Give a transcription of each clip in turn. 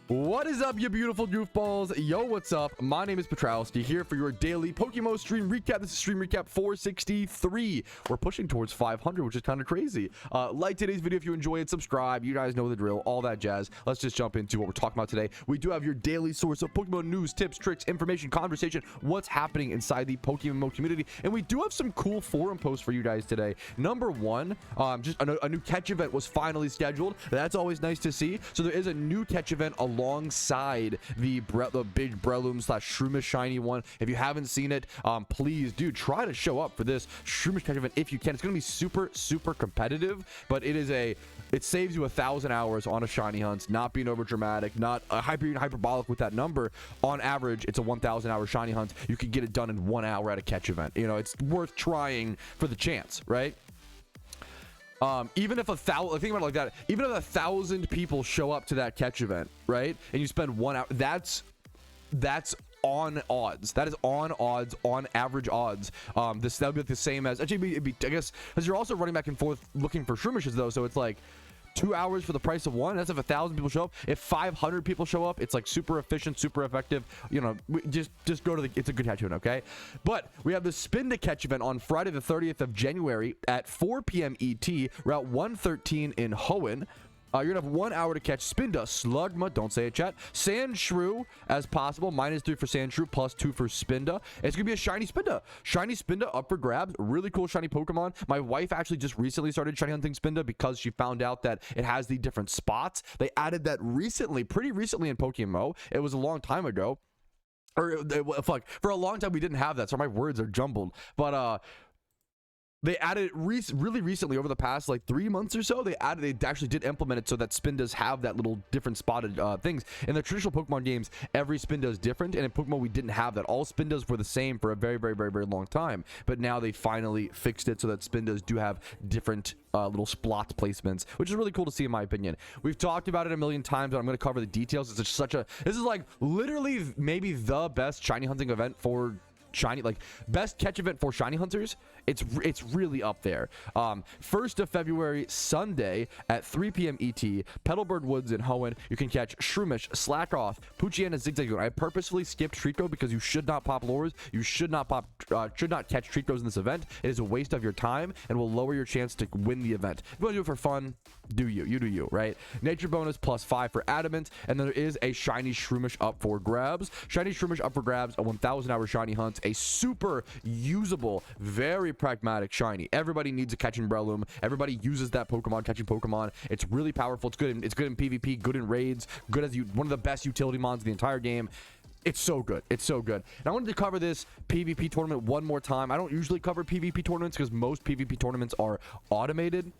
What is up, you beautiful goofballs? Yo, what's up? My name is Patrouski, here for your daily PokeMMO stream recap. This is stream recap 463. We're pushing towards 500, which is kind of crazy. Like today's video if you enjoy it, subscribe. You guys know the drill, all that jazz. Let's just jump into what we're talking about today. We do have your daily source of Pokemon news, tips, tricks, information, conversation, what's happening inside the PokeMMO community. And we do have some cool forum posts for you guys today. Number one, just a new catch event was finally scheduled. That's always nice to see. So there is a new catch event alongside the big Breloom / Shroomish shiny one. If you haven't seen it, please do try to show up for this Shroomish catch event if you can. It's going to be super competitive, but it saves you 1,000 hours on a shiny hunt, not being over dramatic, not hyperbolic with that number. On average, it's a 1,000 hour shiny hunt. You can get it done in 1 hour at a catch event. You know, it's worth trying for the chance, right? Even if think about it like that, even if 1,000 people show up to that catch event, right, and you spend 1 hour, that's on odds. That is on odds, on average odds. That would be the same as, actually, it'd be, I guess, because you're also running back and forth looking for Shroomishes though, so it's like 2 hours for the price of one. That's if 1,000 people show up. If 500 people show up, it's like super efficient, super effective. You know, just go to it's a good catch event, okay? But we have the Spin to Catch event on Friday the 30th of January at 4 p.m. ET, Route 113 in Hoenn. You're gonna have 1 hour to catch Spinda, Slugma, don't say it, chat, Sandshrew as possible, -3 for Sandshrew, +2 for Spinda. It's gonna be a shiny Spinda. Shiny Spinda up for grabs. Really cool shiny Pokemon. My wife actually just recently started shiny hunting Spinda because she found out that it has the different spots. They added that recently, pretty recently in PokeMMO. It was a long time ago. Or fuck, for a long time we didn't have that, so my words are jumbled. But they added it really recently, over the past like 3 months or so. They actually did implement it so that Spindas have that little different spotted things. In the traditional Pokemon games, every Spinda is different, and in Pokemon we didn't have that. All Spindas were the same for a very long time, but now they finally fixed it so that Spindas do have different little splot placements, which is really cool to see in my opinion. We've talked about it a million times, but I'm going to cover the details. It's such a, this is like literally maybe the best shiny hunting event for shiny, like best catch event for shiny hunters. It's really up there. 1st of February, Sunday at 3 p.m. ET, Petalburg Woods in Hoenn. You can catch Shroomish, Slackoth, Pokeyen, and Zigzagoon. I purposefully skipped Treecko because you should not pop lures. You should not catch Treeckos in this event. It is a waste of your time and will lower your chance to win the event. If you want to do it for fun, do you, right? Nature bonus +5 for Adamant, and then there is a shiny Shroomish up for grabs. Shiny Shroomish up for grabs, a 1,000 hour shiny hunt, a super usable, very pragmatic shiny. Everybody needs a catching Breloom. Everybody uses that Pokemon, catching Pokemon. It's really powerful. It's good in PvP, good in raids, good as one of the best utility mons in the entire game. It's so good. It's so good. And I wanted to cover this PvP tournament one more time. I don't usually cover PvP tournaments because most PvP tournaments are automated.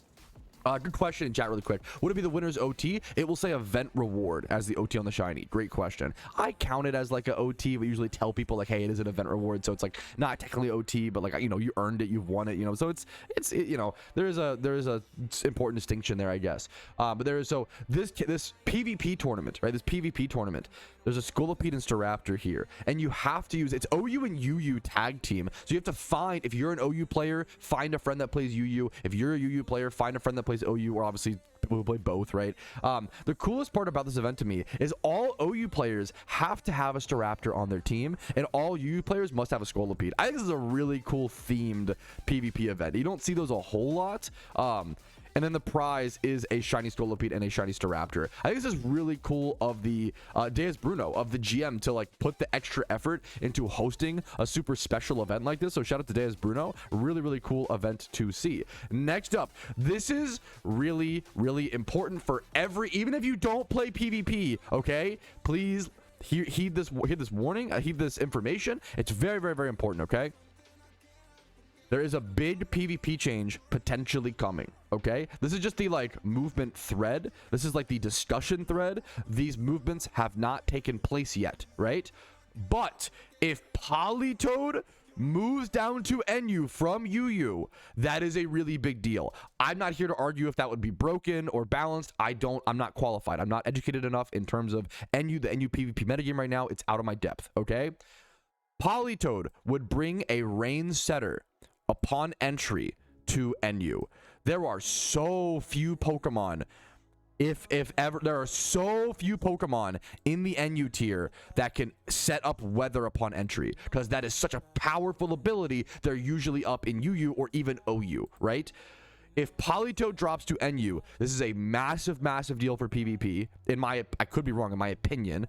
Good question in chat really quick. Would it be the winner's OT? It will say event reward as the OT on the shiny. Great question. I count it as like an OT. We usually tell people like, hey, it is an event reward, so it's like not technically OT, but like, you know, you earned it, you've won it, you know. So it's you know, there is a important distinction there, I guess. But there is, so this PvP tournament, right? This PvP tournament, there's a Scolipede and Staraptor here, and you have to use, it's OU and UU tag team. So you have to find, if you're an OU player, find a friend that plays UU. If you're a UU player, find a friend that plays OU, or obviously people who play both, right? The coolest part about this event to me is all OU players have to have a Staraptor on their team, and all UU players must have a Scolipede. I think this is a really cool themed PvP event. You don't see those a whole lot. And then the prize is a shiny Scolipede and a shiny Staraptor. I think this is really cool of the Deus Bruno, of the GM, to like put the extra effort into hosting a super special event like this. So shout out to Deus Bruno. Really cool event to see. Next up, this is really important for even if you don't play PvP, okay? Please heed this warning, heed this information. It's very important, okay? There is a big PvP change potentially coming, okay? This is just the like movement thread. This is like the discussion thread. These movements have not taken place yet, right? But if Politoed moves down to NU from UU, that is a really big deal. I'm not here to argue if that would be broken or balanced. I'm not qualified. I'm not educated enough in terms of the NU PvP metagame right now. It's out of my depth, okay? Politoed would bring a rain setter upon entry to NU. There are so few Pokemon if ever, there are so few Pokemon in the NU tier that can set up weather upon entry, because that is such a powerful ability. They're usually up in UU or even OU, right? If Politoed drops to NU, this is a massive, massive deal for PvP. I could be wrong, in my opinion.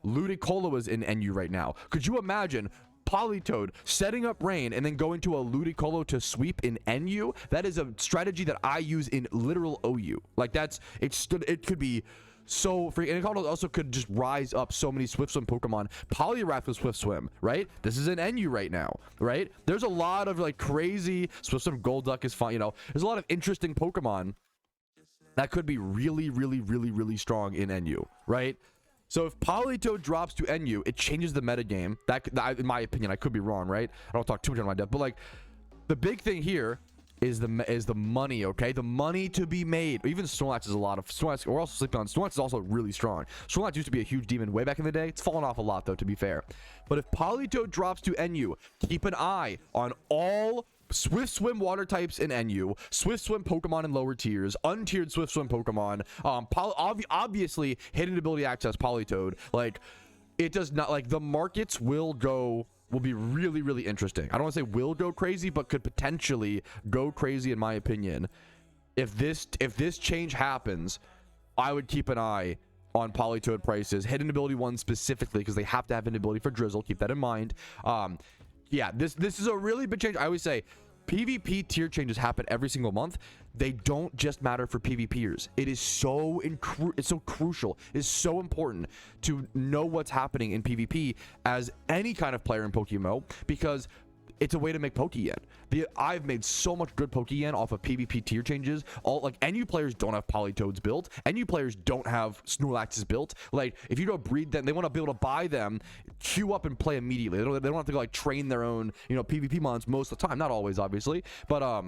Ludicolo is in NU right now. Could you imagine Politoed setting up rain and then going to a Ludicolo to sweep in NU? That is a strategy that I use in literal OU. Like, it could be so free, and it also could just rise up so many Swift Swim Pokemon. Poliwrath with Swift Swim, right? This is an NU right now, right? There's a lot of like crazy Swift Swim. Golduck is fine, you know. There's a lot of interesting Pokemon that could be really, really, really, really strong in NU, right? So if Politoed drops to NU, it changes the metagame. That, in my opinion, I could be wrong, right? I don't talk too much on my depth, but like the big thing here is the money, okay? The money to be made. Even Snorlax is a lot of Snorlax. We're also sleeping on Snorlax is also really strong. Snorlax used to be a huge demon way back in the day. It's fallen off a lot though, to be fair. But if Politoed drops to NU, keep an eye on all Swift Swim water types in NU, Swift Swim Pokemon in lower tiers, untiered Swift Swim Pokemon, obviously hidden ability access Politoed. Like, it does not, like, the markets will be really, really interesting. I don't want to say will go crazy, but could potentially go crazy in my opinion. If this change happens, I would keep an eye on Politoed prices. Hidden ability 1 specifically, because they have to have an ability for Drizzle. Keep that in mind. Yeah, this is a really big change. I always say PvP tier changes happen every single month. They don't just matter for PvPers. It is so crucial. It is so important to know what's happening in PvP as any kind of player in PokeMMO, because it's a way to make Pokeyen. I've made so much good Pokeyen off of PvP tier changes. Like, NU players don't have Politoads built. NU players don't have Snorlaxes built. Like, if you don't breed them, they want to be able to buy them, queue up and play immediately. They don't have to like train their own, you know, PvP mons most of the time. Not always, obviously, but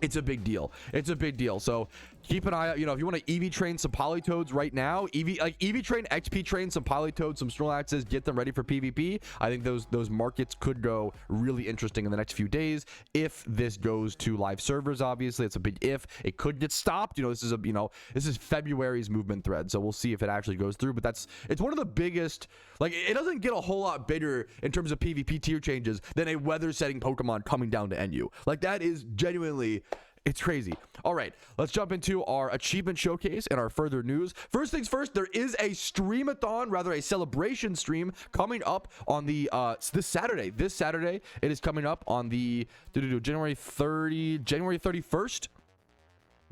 it's a big deal. It's a big deal. So keep an eye out. You know, if you want to EV train some Politoads right now, EV train, XP train some Politoads, some Snorlaxes, get them ready for PvP. I think those markets could go really interesting in the next few days if this goes to live servers. Obviously, it's a big if. It could get stopped. You know, this is February's movement thread, so we'll see if it actually goes through. But it's one of the biggest. Like, it doesn't get a whole lot bigger in terms of PvP tier changes than a weather-setting Pokemon coming down to NU. Like, that is genuinely. It's crazy. All right, let's jump into our achievement showcase and our further news. First things first, there is a streamathon, rather a celebration stream coming up on the this Saturday. This Saturday, it is coming up on the January 31st.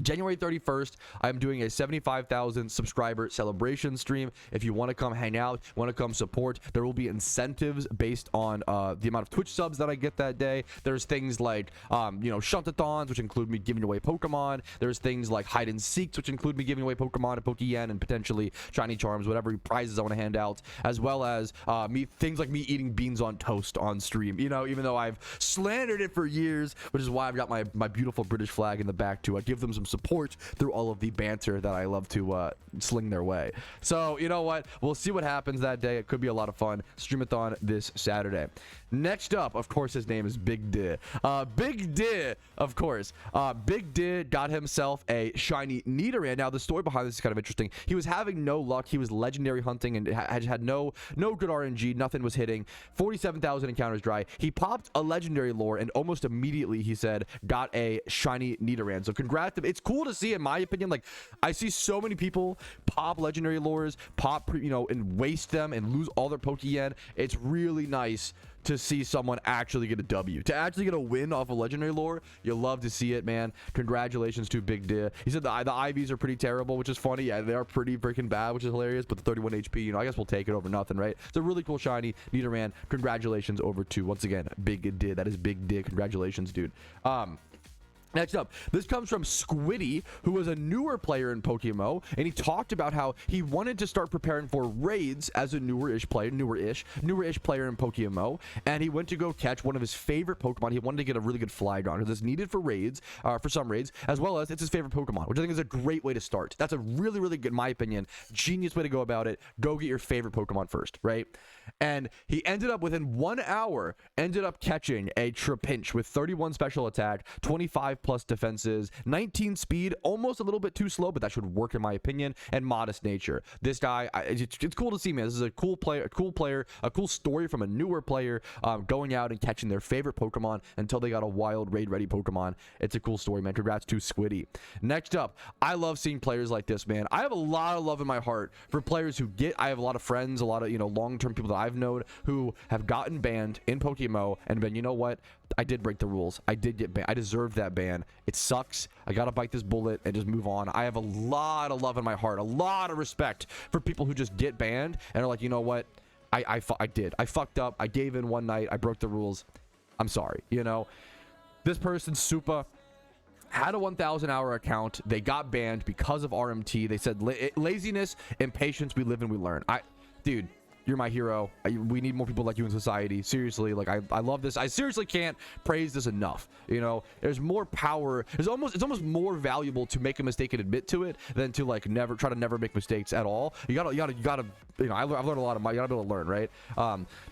January 31st, I'm doing a 75,000 subscriber celebration stream. If you want to come hang out, want to come support, there will be incentives based on the amount of Twitch subs that I get that day. There's things like, Shuntathons, which include me giving away Pokemon. There's things like hide and seeks, which include me giving away Pokemon and Pokeyen and potentially shiny charms, whatever prizes I want to hand out, as well as things like me eating beans on toast on stream. You know, even though I've slandered it for years, which is why I've got my beautiful British flag in the back to give them some support through all of the banter that I love to sling their way. So, you know what? We'll see what happens that day. It could be a lot of fun. Streamathon this Saturday. Next up, of course, his name is Big D. Big D, of course. Big D got himself a shiny Nidoran. Now, the story behind this is kind of interesting. He was having no luck. He was legendary hunting and had no good RNG. Nothing was hitting. 47,000 encounters dry. He popped a legendary lore, and almost immediately, he said, got a shiny Nidoran. So congrats. It's cool to see, in my opinion. Like, I see so many people pop legendary lures, and waste them and lose all their Pokeyen. It's really nice to see someone actually get a W, to actually get a win off a legendary lore. You love to see it, man. Congratulations to Big D. He said the IVs are pretty terrible, which is funny. Yeah, they are pretty freaking bad, which is hilarious, but the 31 HP, I guess we'll take it over nothing, right? It's a really cool shiny Nidoran. Congratulations over to, once again, Big D. That is Big D. Congratulations, dude. Next up, this comes from Squiddy, who was a newer player in PokeMMO, and he talked about how he wanted to start preparing for raids as a newer-ish player in PokeMMO, and he went to go catch one of his favorite Pokemon. He wanted to get a really good flag on, because it's needed for raids, for some raids, as well as it's his favorite Pokemon, which I think is a great way to start. That's a really, really good, in my opinion, genius way to go about it. Go get your favorite Pokemon first, right? And he ended up, within 1 hour, catching a Trapinch with 31 special attack, 25 plus defenses, 19 speed, almost a little bit too slow, but that should work in my opinion, and modest nature. This guy, it's cool to see, man. This is a cool player, a cool story from a newer player going out and catching their favorite Pokemon until they got a wild raid ready Pokemon. It's a cool story, man. Congrats to Squiddy. Next up, I love seeing players like this, man. I have a lot of love in my heart for players who I have a lot of friends, a lot of, long-term people that I've known who have gotten banned in PokeMMO and been, you know what? I did break the rules. I did get banned. I deserved that ban. It sucks. I gotta bite this bullet and just move on. I have a lot of love in my heart, a lot of respect for people who just get banned and are like, you know what? I fucked up. I gave in one night. I broke the rules. I'm sorry. This person, Supa, had a 1,000 hour account. They got banned because of RMT. They said laziness, impatience, we live and we learn. Dude, you're my hero. We need more people like you in society. Seriously, like I love this. I seriously can't praise this enough. There's more power. It's almost more valuable to make a mistake and admit to it than to like never make mistakes at all. You gotta. I've learned a lot of. You gotta be able to learn, right?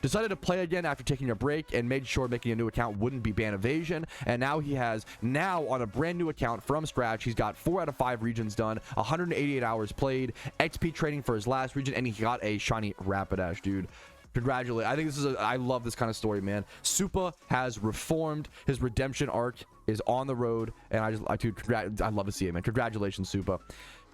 Decided to play again after taking a break and made sure making a new account wouldn't be ban evasion. And now he has on a brand new account from scratch. He's got 4 out of 5 regions done, 188 hours played, XP training for his last region, and he got a shiny Rapidash, dude. Congratulate. I think I love this kind of story, man. Supa has reformed. His redemption arc is on the road, and I love to see it, man. Congratulations, Supa.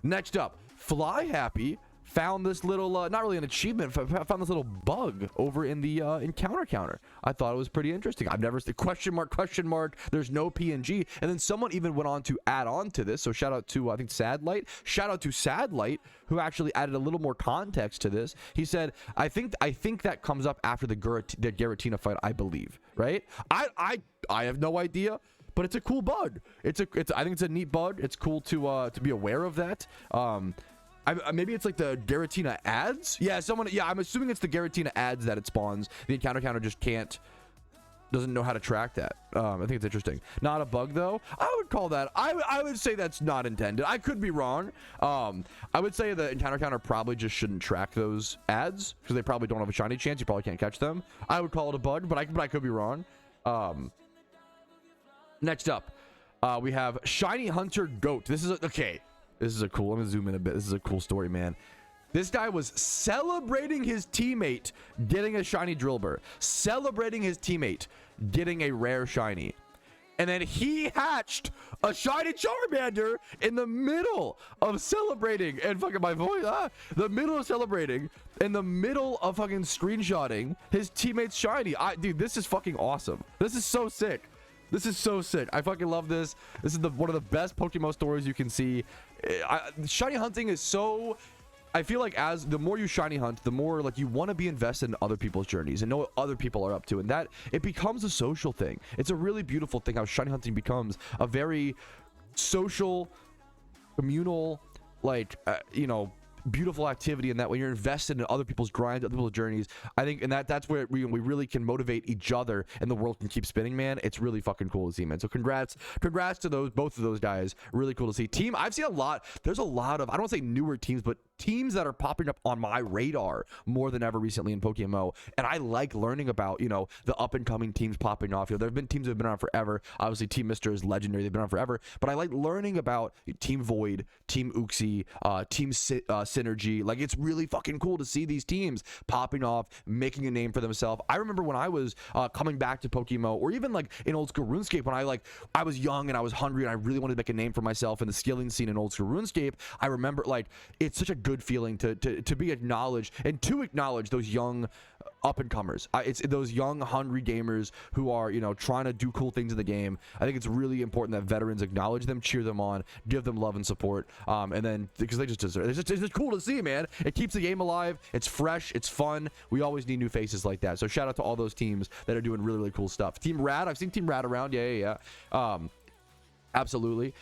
Next up, Fly Happy found this little not really an achievement, found this little bug over in the encounter counter. I thought it was pretty interesting. I've never seen question mark, there's no PNG, and then someone even went on to add on to this. So shout out to I think Sadlight, who actually added a little more context to this. He said, I think that comes up after the Giratina fight, I believe, right? I have no idea, but it's a cool bug. I think it's a neat bug. It's cool to be aware of that. Maybe it's like the Giratina ads. Yeah, I'm assuming it's the Giratina ads that it spawns. The encounter counter just doesn't know how to track that. I think it's interesting. Not a bug though. I would call that. I would say that's not intended. I could be wrong. I would say the encounter counter probably just shouldn't track those ads because they probably don't have a shiny chance. You probably can't catch them. I would call it a bug, but I could be wrong. Next up, we have Shiny Hunter Goat. This is a cool. I'm gonna zoom in a bit. This is a cool story, man. This guy was celebrating his teammate getting a shiny Drillbur, celebrating his teammate getting a rare shiny, and then he hatched a shiny Charmander in the middle of celebrating. And fucking my voice, the middle of celebrating, in the middle of fucking screenshotting his teammate's shiny. Dude, this is fucking awesome. This is so sick. This is so sick. I fucking love this. This is one of the best PokeMMO stories you can see. Shiny hunting is so... I feel like the more you shiny hunt, the more like you want to be invested in other people's journeys and know what other people are up to. And that it becomes a social thing. It's a really beautiful thing how shiny hunting becomes a very social, communal, beautiful activity, and that when you're invested in other people's grinds, other people's journeys, I think, and that's where we really can motivate each other and the world can keep spinning, man. It's really fucking cool to see, man. So congrats to both of those guys. Really cool to see. I've seen there's a lot of, I don't want to say newer teams, but teams that are popping up on my radar more than ever recently in PokeMMO, and I like learning about the up and coming teams popping off. There have been teams that have been around forever. Obviously Team Mister is legendary, they've been around forever, but I like learning about Team Void, Team Uxie, Team Synergy. Like, it's really fucking cool to see these teams popping off, making a name for themselves. I remember when I was coming back to PokeMMO, or even like in old school RuneScape, when I was young and I was hungry and I really wanted to make a name for myself in the skilling scene in old school RuneScape. I remember it's such a good feeling to be acknowledged and to acknowledge those young up and comers. It's those young hungry gamers who are trying to do cool things in the game. I think it's really important that veterans acknowledge them, cheer them on, give them love and support, and then because they just deserve it. It's just cool to see, man. It keeps the game alive. It's fresh, it's fun. We always need new faces like that. So shout out to all those teams that are doing really, really cool stuff. Team Rad, I've seen Team Rad around. Yeah. Absolutely.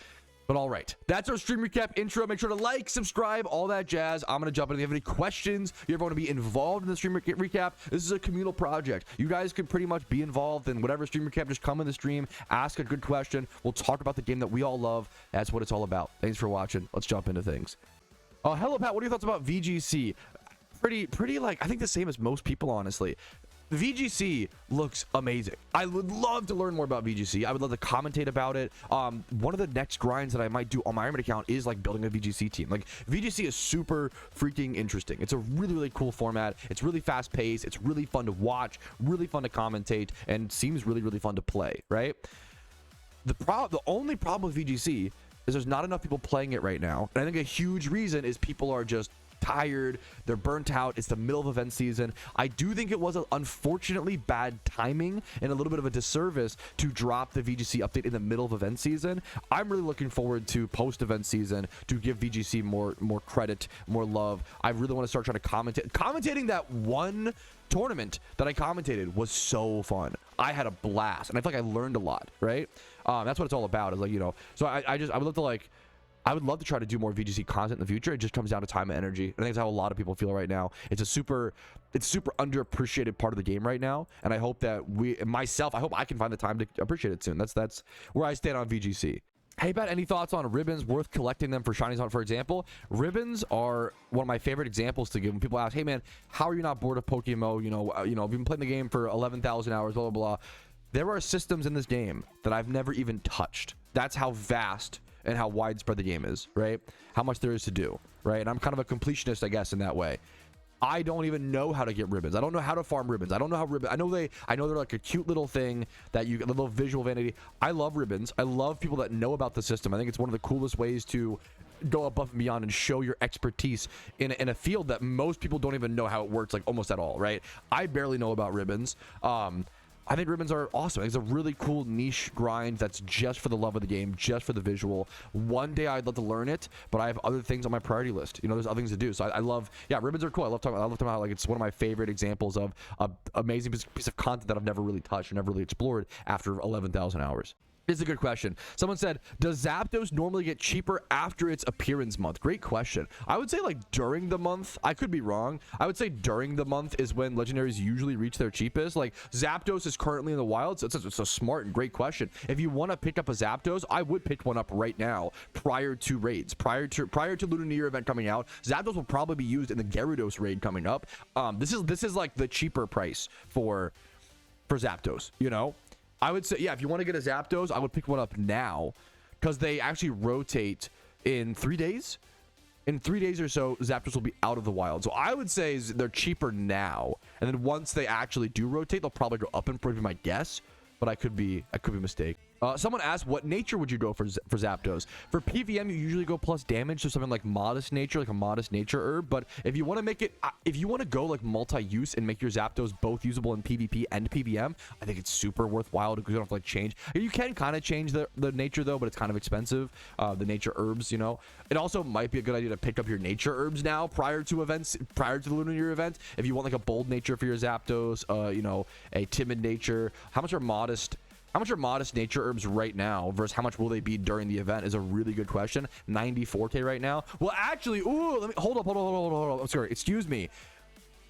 But all right, that's our stream recap intro. Make sure to like, subscribe, all that jazz. I'm going to jump in. If you have any questions, you ever want to be involved in the stream recap, this is a communal project. You guys can pretty much be involved in whatever stream recap. Just come in the stream, ask a good question. We'll talk about the game that we all love. That's what it's all about. Thanks for watching. Let's jump into things. Hello, Pat. What are your thoughts about VGC? Pretty like, I think the same as most people, honestly. VGC looks amazing. I would love to learn more about VGC. I would love to commentate about it. One of the next grinds that I might do on my Iron account is like building a VGC team. Like VGC is super freaking interesting. It's a really, really cool format. It's really fast paced. It's really fun to watch, really fun to commentate, and seems really, really fun to play, right? The only problem with VGC is there's not enough people playing it right now. And I think a huge reason is people are just tired, they're burnt out, it's the middle of event season. I do think it was unfortunately bad timing and a little bit of a disservice to drop the VGC update in the middle of event season. I'm really looking forward to post event season to give VGC more credit, more love. I really want to start trying to commentating that one tournament that I commentated was so fun. I had a blast and I feel like I learned a lot, right? That's what it's all about, is like, you know, so I would love to try to do more VGC content in the future. It just comes down to time and energy. I think that's how a lot of people feel right now. It's a super underappreciated part of the game right now. And I hope that I hope I can find the time to appreciate it soon. That's where I stand on VGC. Hey, Pat, any thoughts on ribbons worth collecting them for shinies on, for example? Ribbons are one of my favorite examples to give when people ask, hey man, how are you not bored of PokeMMO? You know, we've been playing the game for 11,000 hours, blah, blah, blah. There are systems in this game that I've never even touched. That's how vast and how widespread the game is, right? How much there is to do, right? And I'm kind of a completionist, I guess, in that way. I don't even know how to get ribbons. I don't know how to farm ribbons. I don't know how ribbons. I know they're like a cute little thing that you get, a little visual vanity. I love ribbons. I love people that know about the system. I think it's one of the coolest ways to go above and beyond and show your expertise in a field that most people don't even know how it works, like almost at all, right? I barely know about ribbons. I think ribbons are awesome. It's a really cool niche grind that's just for the love of the game, just for the visual. One day I'd love to learn it, but I have other things on my priority list. You know, there's other things to do. So I love, yeah, ribbons are cool. I love talking about like it's one of my favorite examples of an amazing piece of content that I've never really touched or never really explored after 11,000 hours. It's a good question. Someone said, does Zapdos normally get cheaper after its appearance month? Great question. I would say like during the month. I could be wrong. I would say during the month is when legendaries usually reach their cheapest. Like Zapdos is currently in the wild, so it's a smart and great question. If you want to pick up a Zapdos, I would pick one up right now prior to raids. Prior to Lunar New Year event coming out, Zapdos will probably be used in the Gyarados raid coming up. This is like the cheaper price for Zapdos, you know? I would say, yeah, if you want to get a Zapdos, I would pick one up now because they actually rotate in 3 days. In 3 days or so, Zapdos will be out of the wild. So I would say they're cheaper now. And then once they actually do rotate, they'll probably go up in price, my guess. But I could be mistaken. Someone asked, what nature would you go for Zapdos? For PvM, you usually go plus damage, so something like modest nature, like a modest nature herb. But if you want to make it, if you want to go like multi-use and make your Zapdos both usable in PvP and PvM, I think it's super worthwhile because you don't have to like change. You can kind of change the nature though, but it's kind of expensive. The nature herbs, you know. It also might be a good idea to pick up your nature herbs now prior to events, prior to the Lunar New Year event. If you want like a bold nature for your Zapdos, you know, a timid nature. How much are modest nature herbs right now versus how much will they be during the event is a really good question. 94k right now. Well, actually, let me hold up. I'm sorry. Excuse me.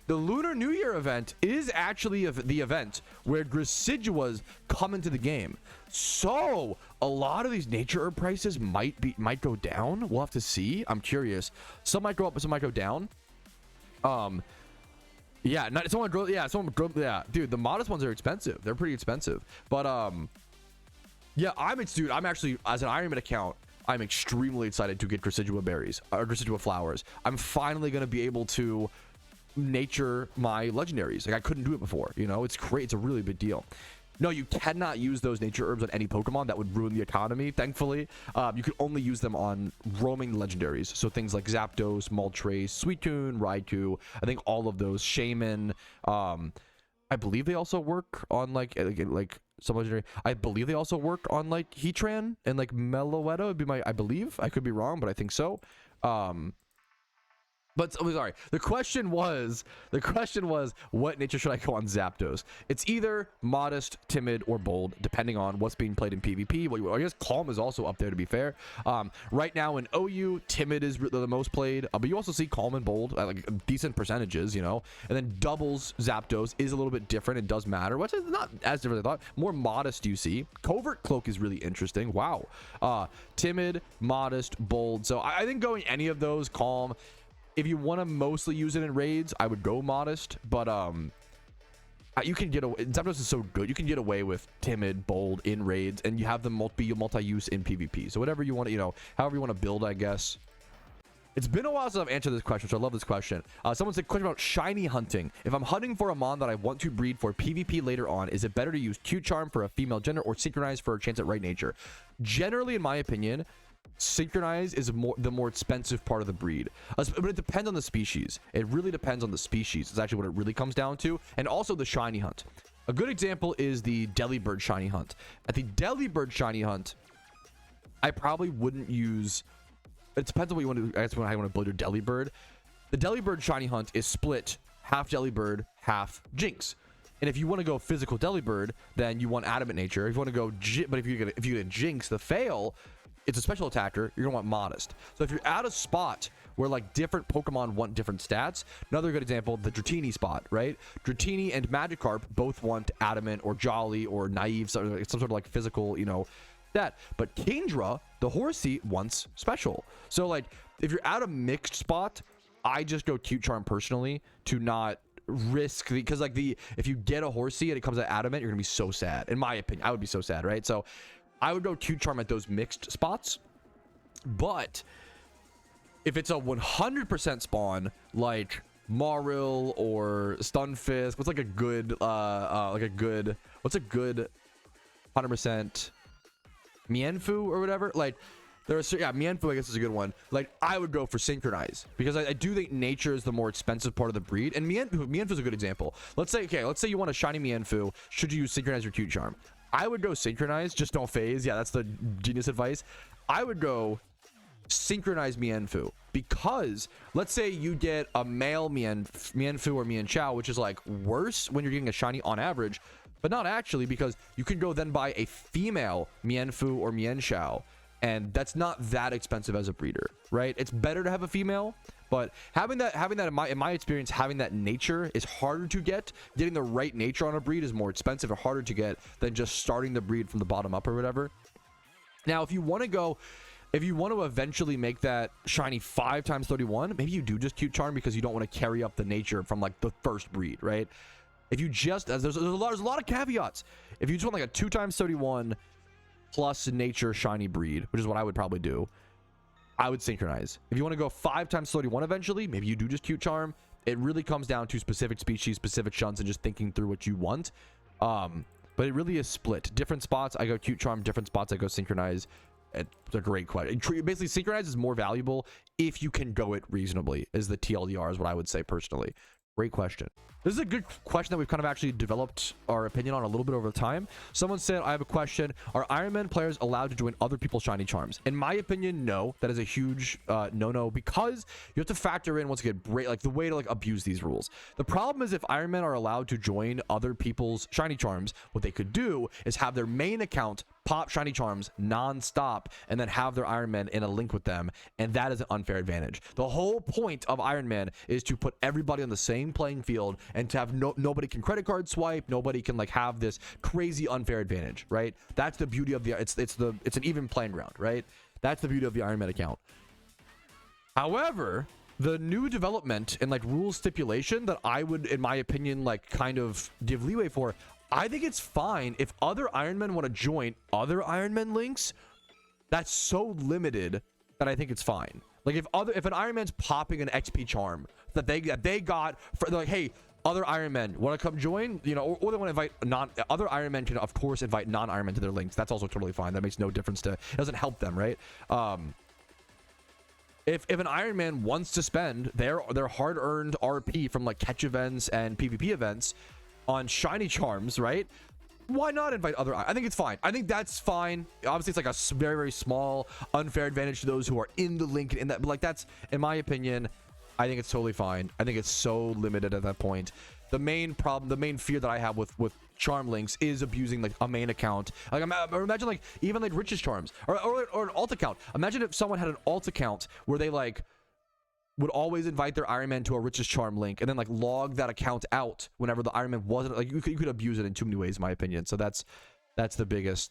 The Lunar New Year event is actually the event where Grisiduas come into the game. So a lot of these nature herb prices might go down. We'll have to see. I'm curious. Some might go up, but some might go down. Yeah, someone grow. Yeah, dude, the modest ones are expensive. They're pretty expensive. But yeah, I'm actually, as an Ironman account, I'm extremely excited to get Grisidua berries or Grisidua flowers. I'm finally gonna be able to nature my legendaries. Like I couldn't do it before. You know, it's great. It's a really big deal. No, you cannot use those nature herbs on any Pokemon. That would ruin the economy, thankfully. You can only use them on roaming legendaries. So things like Zapdos, Moltres, Suicune, Raikou. I think all of those. Shaman. I believe they also work on like some legendary. I believe they also work on like Heatran and like Meloetta would be I believe. I could be wrong, but I think so. But sorry, the question was, what nature should I go on Zapdos? It's either modest, timid, or bold, depending on what's being played in PvP. I guess Calm is also up there, to be fair. Right now in OU, timid is the most played, but you also see Calm and bold at like decent percentages, you know. And then doubles Zapdos is a little bit different. It does matter, which is not as different as I thought. More modest, you see. Covert Cloak is really interesting. Wow. Timid, modest, bold. So I think going any of those, Calm. If you want to mostly use it in raids, I would go modest, but you can get away. Zapdos is so good. You can get away with timid, bold in raids, and you have them multi-use in PvP. So whatever you want to, you know, however you want to build, I guess. It's been a while since I've answered this question, so I love this question. Someone said, question about shiny hunting. If I'm hunting for a mon that I want to breed for PvP later on, is it better to use Cute Charm for a female gender or Synchronize for a chance at right nature? Generally, in my opinion, Synchronize is the more expensive part of the breed, but it depends on the species. It really depends on the species. It's actually what it really comes down to, and also the shiny hunt. A good example is the Delibird shiny hunt. At the Delibird shiny hunt, I probably wouldn't use. It depends on what you want to. I guess how you want to build your Delibird. The Delibird shiny hunt is split half Delibird, half Jinx. And if you want to go physical Delibird, then you want Adamant Nature. If you want to go, but if you get Jinx, the fail, it's a special attacker. You're gonna want Modest. So if you're at a spot where like different Pokemon want different stats, another good example, the Dratini spot, right? Dratini and Magikarp both want Adamant or Jolly or Naive, some sort of like physical, you know, that. But Kingdra, the Horsey, wants special. So like if you're at a mixed spot, I just go Cute Charm personally to not risk, because like if you get a Horsey and it comes at Adamant, you're gonna be so sad. In my opinion, I would be so sad, right? So I would go Cute Charm at those mixed spots. But if it's a 100% spawn like Maril or Stunfisk, what's like a good what's a good 100% Mienfoo or whatever, like there's, yeah, Mienfoo I guess is a good one. Like I would go for Synchronize because I do think nature is the more expensive part of the breed, and Mienfoo is a good example. Let's say you want a shiny Mienfoo. Should you use Synchronize or Cute Charm? I would go Synchronize, just don't phase. Yeah, that's the genius advice. I would go Synchronize Mienfoo, because let's say you get a male Mienfoo or Mienshao, which is like worse when you're getting a shiny on average, but not actually, because you could go then buy a female Mienfoo or Mienshao, and that's not that expensive as a breeder, right? It's better to have a female, but having that in my experience, having that nature is harder to get. Getting the right nature on a breed is more expensive or harder to get than just starting the breed from the bottom up or whatever. Now, if you want to eventually make that shiny 5x31, maybe you do just Cute Charm because you don't want to carry up the nature from like the first breed, right? If you just, there's a lot of caveats. If you just want like a 2x31 plus nature shiny breed, which is what I would probably do, I would Synchronize. If you want to go 5x31 eventually, maybe you do just Cute Charm. It really comes down to specific species, specific shunts, and just thinking through what you want. But it really is split. Different spots, I go Cute Charm. Different spots, I go Synchronize. It's a great question. Basically, Synchronize is more valuable if you can go it reasonably, is the TLDR, is what I would say personally. Great question. This is a good question that we've kind of actually developed our opinion on a little bit over time. Someone said, I have a question. Are Ironman players allowed to join other people's shiny charms? In my opinion, no. That is a huge no-no, because you have to factor in, once again, like the way to like abuse these rules. The problem is if Ironmen are allowed to join other people's shiny charms, what they could do is have their main account pop shiny charms non-stop and then have their Iron Man in a link with them, and that is an unfair advantage. The whole point of Iron Man is to put everybody on the same playing field and to have nobody can credit card swipe, nobody can like have this crazy unfair advantage, right? That's the beauty of the it's an even playing ground, right? That's the beauty of the Iron Man account. However, the new development and like rule stipulation that I would, in my opinion, like kind of give leeway for, I think it's fine if other Ironmen want to join other Ironmen links. That's so limited that I think it's fine. Like if an Ironman's popping an XP charm that they got, they're like, hey, other Ironmen want to come join, you know, or they want to invite other Ironmen can of course invite non-Ironmen to their links. That's also totally fine. That makes no difference to, it doesn't help them, right? If an Ironman wants to spend their hard-earned RP from like catch events and PvP events on shiny charms, right? Why not invite other? I think it's fine. I think that's fine. Obviously, it's like a very, very small unfair advantage to those who are in the link, in that, but like that's, in my opinion, I think it's totally fine. I think it's so limited at that point. The main problem, the main fear that I have with charm links is abusing like a main account. Like imagine like even like Rich's charms or an alt account. Imagine if someone had an alt account where they like would always invite their Iron Man to a Rich's charm link and then like log that account out whenever the Iron Man wasn't, like you could abuse it in too many ways, in my opinion. So that's the biggest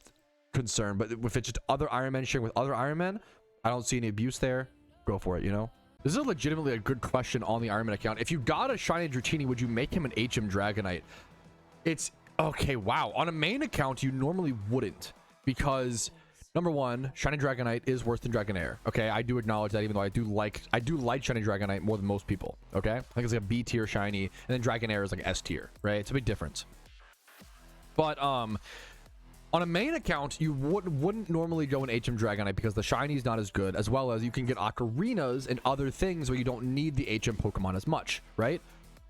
concern. But if it's just other Iron Men sharing with other Iron Men, I don't see any abuse there. Go for it, you know? This is legitimately a good question on the Iron Man account. If you got a shiny Dratini, would you make him an HM Dragonite? It's okay. Wow. On a main account, you normally wouldn't, because number one, shiny Dragonite is worse than Dragonair. Okay, I do acknowledge that, even though I do like shiny Dragonite more than most people. Okay, I think it's like a B tier shiny, and then Dragonair is like S tier, right? It's a big difference. But on a main account, you wouldn't normally go in HM Dragonite because the shiny is not as good, as well as you can get ocarinas and other things where you don't need the HM Pokemon as much, right?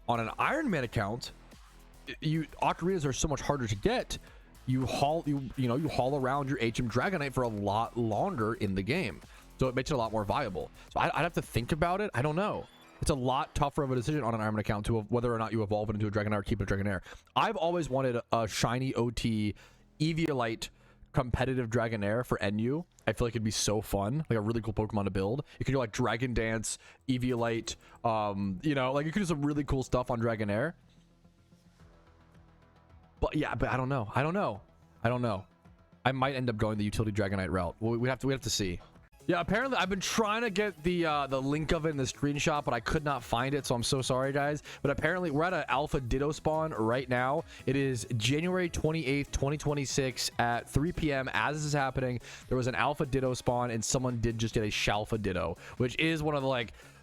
On an Iron Man account, ocarinas are so much harder to get. You haul around your HM Dragonite for a lot longer in the game, so it makes it a lot more viable. So I'd have to think about it. I don't know. It's a lot tougher of a decision on an Iron Man account to whether or not you evolve it into a Dragonair or keep it a Dragonair. I've always wanted a shiny OT Eviolite competitive Dragonair for NU. I feel like it'd be so fun, like a really cool Pokemon to build. You can do like Dragon Dance, Eviolite, like you can do some really cool stuff on Dragonair. But yeah, but I don't know. I might end up going the utility Dragonite route. We have to see. Yeah, apparently I've been trying to get the link of it in the screenshot, but I could not find it, so I'm so sorry, guys. But apparently we're at an Alpha Ditto spawn right now. It is January 28th, 2026 at 3 p.m. As this is happening, there was an Alpha Ditto spawn, and someone did just get a SHALPHA Ditto, which is one of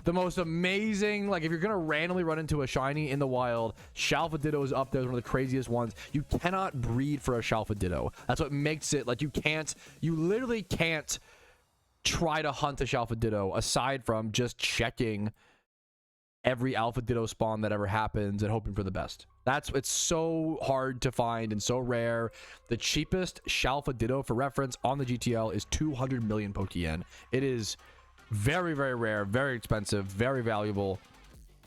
the most amazing, like if you're gonna randomly run into a shiny in the wild, SHALPHA Ditto is up there as one of the craziest ones. You cannot breed for a SHALPHA Ditto. That's what makes it like you literally can't try to hunt a SHALPHA Ditto aside from just checking every Alpha Ditto spawn that ever happens and hoping for the best. It's so hard to find and so rare. The cheapest SHALPHA Ditto, for reference, on the GTL is 200 million Pokeyen. It is very, very rare, very expensive, very valuable.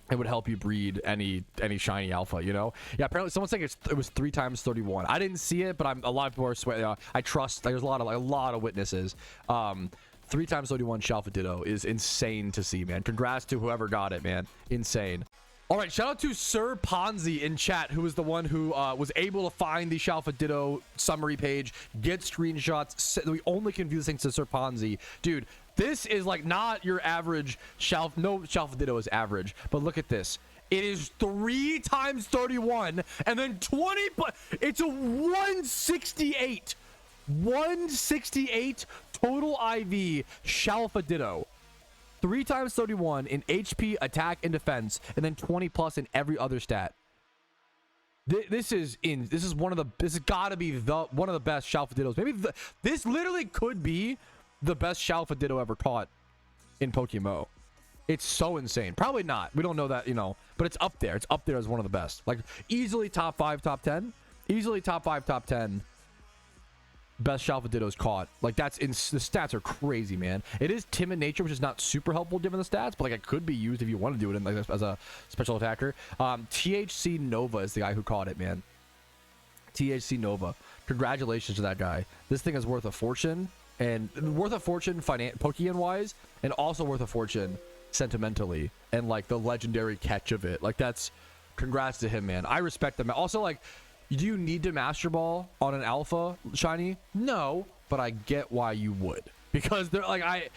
It would help you breed any shiny alpha, Yeah, apparently someone's saying it was 3 times 31. I didn't see it, but a lot of people are sweating. I trust. There's a lot of witnesses. 3 times 31 SHALPHA Ditto is insane to see, man. Congrats to whoever got it, man. Insane. All right, shout out to Sir Ponzi in chat, who was the one who was able to find the SHALPHA Ditto summary page, get screenshots. We only can view this thing to Sir Ponzi. Dude, this is like not your average SHALPHA. No SHALPHA Ditto is average, but look at this. It is 3 times 31 and then 20. It's a 168. 168 total IV SHALPHA Ditto. 3 times 31 in HP, attack, and defense, and then 20 plus in every other stat. This has got to be one of the best SHALPHA Dittos. Maybe this literally could be the best SHALPHA Ditto ever caught in PokeMMO. It's so insane. Probably not. We don't know that, but it's up there. It's up there as one of the best. Like easily top 5, top 10. Easily top 5, top 10. Best SHALPHA Dittos caught. Like the stats are crazy, man. It is timid nature, which is not super helpful given the stats, but like it could be used if you want to do it in, like, as a special attacker. THC Nova is the guy who caught it, man. THC Nova. Congratulations to that guy. This thing is worth a fortune, and worth a fortune Pokeyen wise, and also worth a fortune sentimentally, and like the legendary catch of it. Like that's congrats to him, man. I respect them. Also, like, do you need to Master Ball on an alpha shiny? No, but I get why you would, because they're like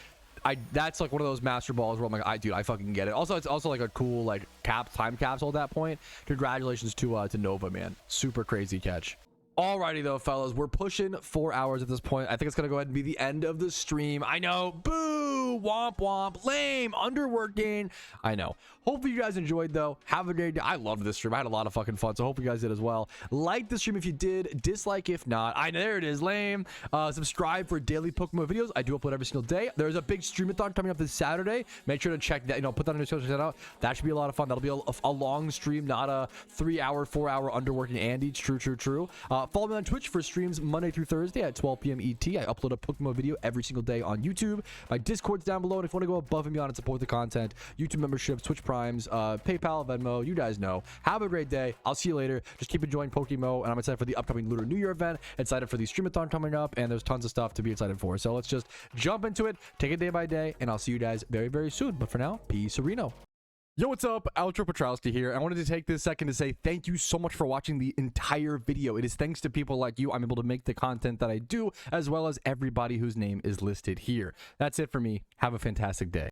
that's like one of those Master Balls where I'm like, dude, I fucking get it. Also, it's also like a cool like time capsule at that point. Congratulations to Nova, man. Super crazy catch. Alrighty though, fellas, we're pushing 4 hours at this point. I think it's gonna go ahead and be the end of the stream. I know, boo, womp womp, lame, underworking. I know. Hopefully you guys enjoyed though. Have a great day. I loved this stream. I had a lot of fucking fun, so hope you guys did as well. Like the stream if you did, dislike if not. There it is, lame. Subscribe for daily PokeMMO videos. I do upload every single day. There's a big Streamathon coming up this Saturday. Make sure to check that. Put that on your social media out. That should be a lot of fun. That'll be a long stream, not a 3 hour, 4 hour underworking Andy. True. Follow me on Twitch for streams Monday through Thursday at 12 p.m. ET. I upload a PokeMMO video every single day on YouTube. My Discord's down below, and if you want to go above and beyond and support the content, YouTube memberships, Twitch Primes, PayPal, Venmo, you guys know. Have a great day. I'll see you later. Just keep enjoying PokeMMO, and I'm excited for the upcoming Lunar New Year event, excited for the Streamathon coming up, and there's tons of stuff to be excited for. So let's just jump into it, take it day by day, and I'll see you guys very, very soon. But for now, peace, Reno. Yo, what's up? Outro Patrouski here. I wanted to take this second to say thank you so much for watching the entire video. It is thanks to people like you I'm able to make the content that I do, as well as everybody whose name is listed here. That's it for me. Have a fantastic day.